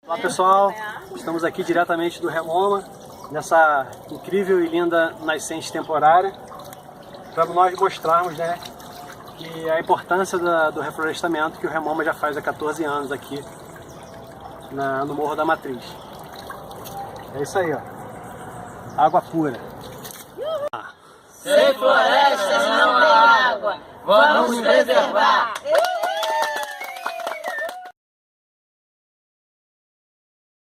Olá pessoal, estamos aqui diretamente do Remoma, nessa incrível e linda nascente temporária, para nós mostrarmos, né, que a importância do reflorestamento que o Remoma já faz há 14 anos aqui no Morro da Matriz. É isso aí, ó, água pura. Sem floresta não há água, vamos preservar!